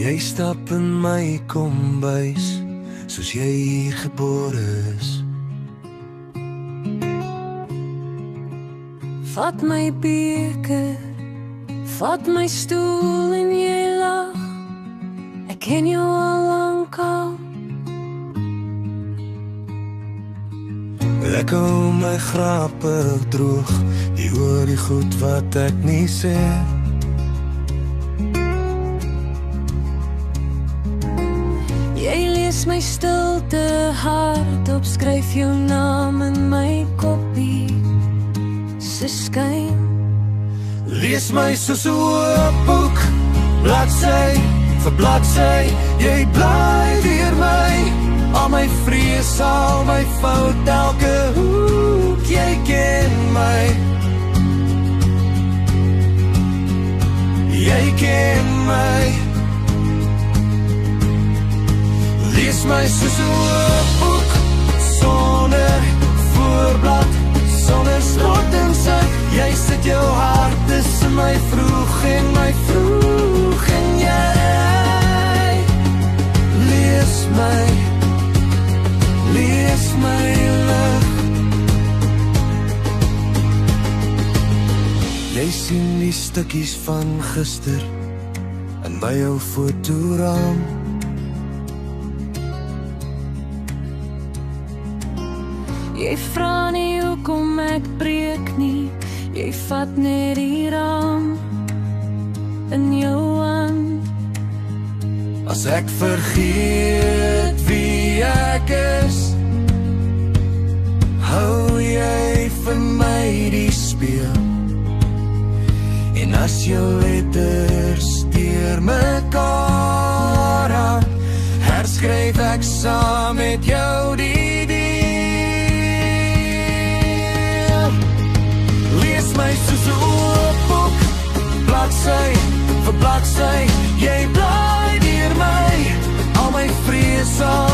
Jy stap in my kombuis, soos jy gebore is. Vat my beker, vat my stoel en jy lag. Ek ken jou al lank al. Ek hou my grappe droog, jy hoor die goed wat ek nie sê. Jy lees my stilte hardop, skryf jou naam in my koppie, se skyn. Lees my soos 'n oopboek, bladsy vir bladsy, jy bly deur my. Al my vrees, al my fout, elke hoek, jy ken my. Jy ken my. Lees my soos 'n oopboek, sonder voorblad, sonder slot en sy. Jy sit jou hart tussen my vroeg en jy lees my. Lees my lig. Jy sien die stukkies van gister in my ou fotoraam. Jy vra nie hoekom ek breek nie, jy vat net die raam in jou hand. As ek vergeet wie ek is, hou jy vir my die speel. En as jou letters deur mekaar hang, herskryf ek saam met jou die deel. Lees my soos 'n oopboek, bladsy vir bladsy, jy bly deur my. Al my vrees, al